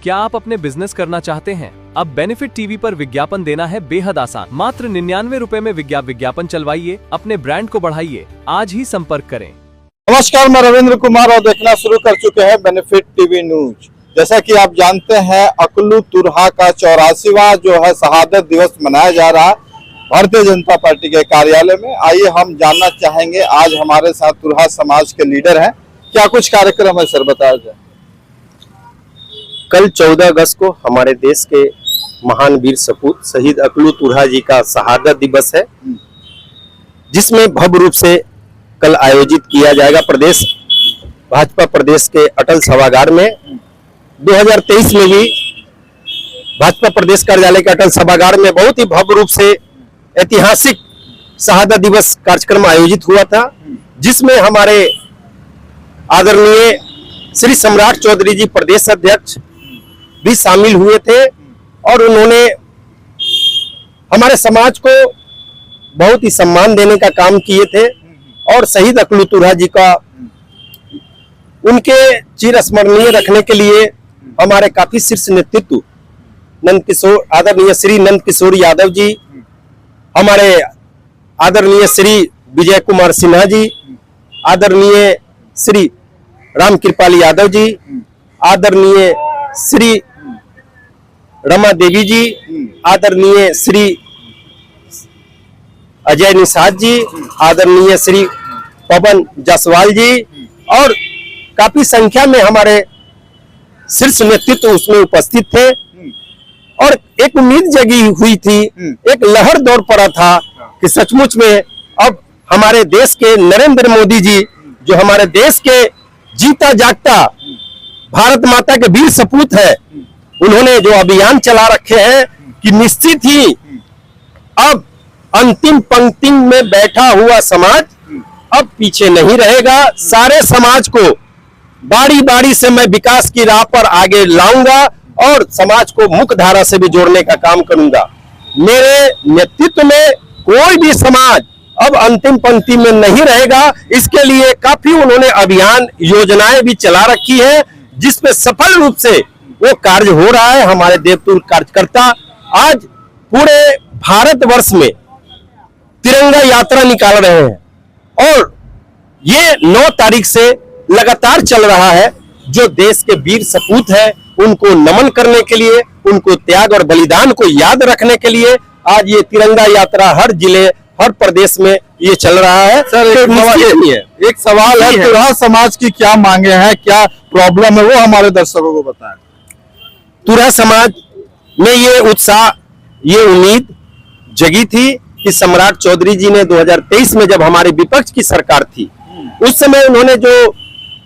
क्या आप अपने बिजनेस करना चाहते हैं? अब बेनिफिट टीवी पर विज्ञापन देना है बेहद आसान। मात्र 99 रुपए में विज्ञापन चलवाइए, अपने ब्रांड को बढ़ाइए। आज ही संपर्क करें। नमस्कार, मैं रविंद्र कुमार और देखना शुरू कर चुके हैं बेनिफिट टीवी न्यूज। जैसा कि आप जानते हैं, अकलू तुरहा का 84वां जो है शहादत दिवस मनाया जा रहा है भारतीय जनता पार्टी के कार्यालय में। आइए हम जानना चाहेंगे, आज हमारे साथ तुरहा समाज के लीडर हैं, क्या कुछ कार्यक्रम है सर, बताया जाए। कल 14 अगस्त को हमारे देश के महान वीर सपूत शहीद अकलू तुरहा जी का शहादत दिवस है, जिसमें भव्य रूप से कल आयोजित किया जाएगा प्रदेश भाजपा प्रदेश के अटल सभागार में। 2023 में भी भाजपा प्रदेश कार्यालय के अटल सभागार में बहुत ही भव्य रूप से ऐतिहासिक शहादत दिवस कार्यक्रम आयोजित हुआ था, जिसमें हमारे आदरणीय श्री सम्राट चौधरी जी प्रदेश अध्यक्ष भी शामिल हुए थे और उन्होंने हमारे समाज को बहुत ही सम्मान देने का काम किए थे और शहीद अकलू तुरहा जी का उनके चिर स्मरणीय रखने के लिए हमारे काफी शीर्ष नेतृत्व आदरणीय श्री नंद किशोर यादव जी, हमारे आदरणीय श्री विजय कुमार सिन्हा जी, आदरणीय श्री राम कृपाल यादव जी, आदरणीय श्री रमा देवी जी, आदरणीय श्री अजय निषाद जी, आदरणीय श्री पवन जायसवाल जी और काफी संख्या में हमारे शीर्ष नेतृत्व उसमें उपस्थित थे। और एक उम्मीद जगी हुई थी, एक लहर दौड़ पड़ा था कि सचमुच में अब हमारे देश के नरेंद्र मोदी जी, जो हमारे देश के जीता जागता भारत माता के वीर सपूत है, उन्होंने जो अभियान चला रखे हैं कि निश्चित ही अब अंतिम पंक्ति में बैठा हुआ समाज अब पीछे नहीं रहेगा। सारे समाज को बारी बारी से मैं विकास की राह पर आगे लाऊंगा और समाज को मुख्य धारा से भी जोड़ने का काम करूंगा। मेरे नेतृत्व में कोई भी समाज अब अंतिम पंक्ति में नहीं रहेगा। इसके लिए काफी उन्होंने अभियान योजनाएं भी चला रखी है, जिसपे सफल रूप से वो कार्य हो रहा है। हमारे देवतुल्य कार्यकर्ता आज पूरे भारतवर्ष में तिरंगा यात्रा निकाल रहे हैं और ये 9 तारीख से लगातार चल रहा है। जो देश के वीर सपूत है उनको नमन करने के लिए, उनको त्याग और बलिदान को याद रखने के लिए आज ये तिरंगा यात्रा हर जिले हर प्रदेश में ये चल रहा है। सर एक सवाल है, तुरहा समाज की क्या मांगे हैं, क्या प्रॉब्लम है, वो हमारे दर्शकों को बताएं। तुरहा समाज में ये उत्साह, ये उम्मीद जगी थी कि सम्राट चौधरी जी ने 2023 में जब हमारी विपक्ष की सरकार थी, उस समय उन्होंने जो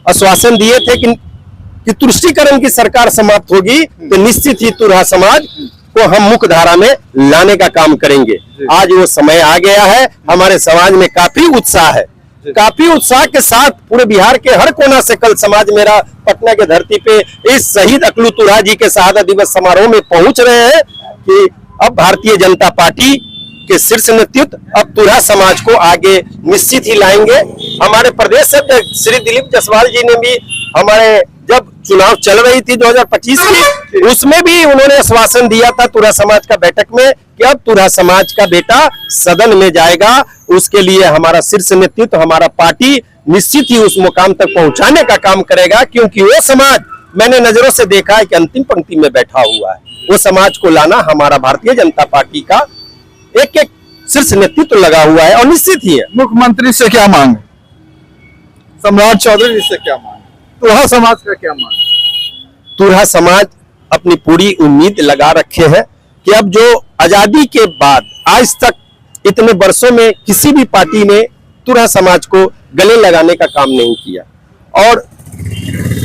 आश्वासन दिए थे कि तुष्टीकरण की सरकार समाप्त होगी तो निश्चित ही तुरहा समाज को हम मुख्य धारा में लाने का काम करेंगे। आज वो समय आ गया है। हमारे समाज में काफी उत्साह है, काफी उत्साह के साथ पूरे बिहार के हर कोना से कल समाज मेरा पटना के धरती पे इस शहीद अकलू तुरहा जी के शहादत दिवस समारोह में पहुंच रहे हैं कि अब भारतीय जनता पार्टी के शीर्ष नेतृत्व अब तुरहा समाज को आगे निश्चित ही लाएंगे। हमारे प्रदेश अध्यक्ष श्री दिलीप जायसवाल जी ने भी हमारे जब चुनाव चल रही थी 2025 की, उसमें भी उन्होंने आश्वासन दिया था तुरहा समाज का बैठक में कि अब तुरहा समाज का बेटा सदन में जाएगा। उसके लिए हमारा शीर्ष नेतृत्व, हमारा पार्टी निश्चित ही उस मुकाम तक पहुंचाने का काम करेगा, क्योंकि वो समाज मैंने नजरों से देखा है कि अंतिम पंक्ति में बैठा हुआ है। वो समाज को लाना हमारा भारतीय जनता पार्टी का एक एक शीर्ष नेतृत्व लगा हुआ है और निश्चित ही है। मुख्यमंत्री से क्या मांग, सम्राट चौधरी से क्या मांग, तुरहा समाज का क्या मांग? तुरहा समाज अपनी पूरी उम्मीद लगा रखे हैं कि अब जो आजादी के बाद आज तक इतने वर्षों में किसी भी पार्टी ने तुरहा समाज को गले लगाने का काम नहीं किया, और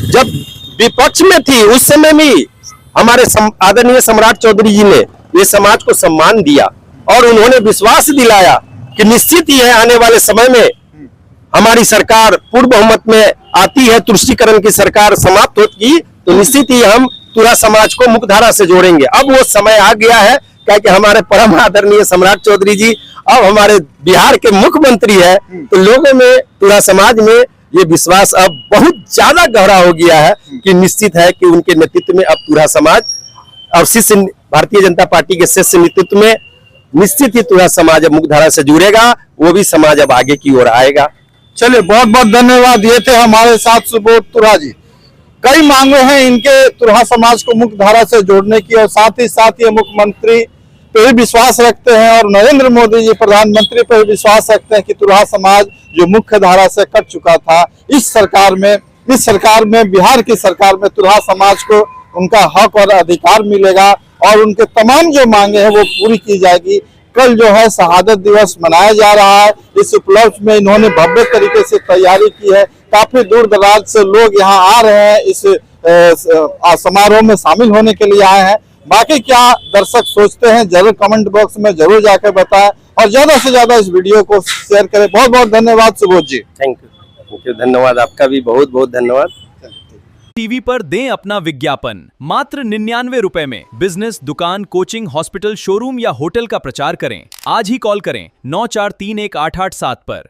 जब विपक्ष में थी उस समय भी हमारे आदरणीय सम्राट चौधरी जी ने ये समाज को सम्मान दिया और उन्होंने विश्वास दिलाया कि निश्चित ही है आने वाले समय में हमारी सरकार पूर्ण बहुमत में आती है, तुष्टीकरण की सरकार समाप्त होगी तो निश्चित ही हम तुरहा समाज को मुख्यधारा से जोड़ेंगे। अब वो समय आ गया है, क्योंकि हमारे परम आदरणीय सम्राट चौधरी जी अब हमारे बिहार के मुख्यमंत्री है, तो लोगों में तुरहा समाज में ये विश्वास अब बहुत ज्यादा गहरा हो गया है कि निश्चित है कि उनके नेतृत्व में अब तुरहा समाज और शिष्य भारतीय जनता पार्टी के शिष्य नेतृत्व में निश्चित ही तुरहा समाज अब मुख्यधारा से जुड़ेगा, वो भी समाज अब आगे की ओर आएगा। चलिए, बहुत बहुत धन्यवाद। ये थे हमारे साथ सुबोध तुरहा जी। कई मांगे हैं इनके तुरहा समाज को मुख्य धारा से जोड़ने की, और साथ ही साथ ये मुख्यमंत्री पे भी विश्वास रखते हैं और नरेंद्र मोदी जी प्रधानमंत्री पर भी विश्वास रखते हैं कि तुरहा समाज जो मुख्य धारा से कट चुका था, इस सरकार में बिहार की सरकार में तुरहा समाज को उनका हक और अधिकार मिलेगा और उनके तमाम जो मांगे हैं वो पूरी की जाएगी। कल जो है शहादत दिवस मनाया जा रहा है, इस उपलक्ष्य में इन्होंने भव्य तरीके से तैयारी की है। काफी दूर दराज से लोग यहाँ आ रहे हैं, इस समारोह में शामिल होने के लिए आए हैं। बाकी क्या दर्शक सोचते हैं जरूर कमेंट बॉक्स में जरूर जाकर बताएं और ज्यादा से ज्यादा इस वीडियो को शेयर करें। बहुत बहुत धन्यवाद सुबोध जी। थैंक यू, धन्यवाद आपका भी, बहुत बहुत धन्यवाद। टीवी पर दें अपना विज्ञापन मात्र 99 रुपए में। बिजनेस, दुकान, कोचिंग, हॉस्पिटल, शोरूम या होटल का प्रचार करें। आज ही कॉल करें 94318887 पर।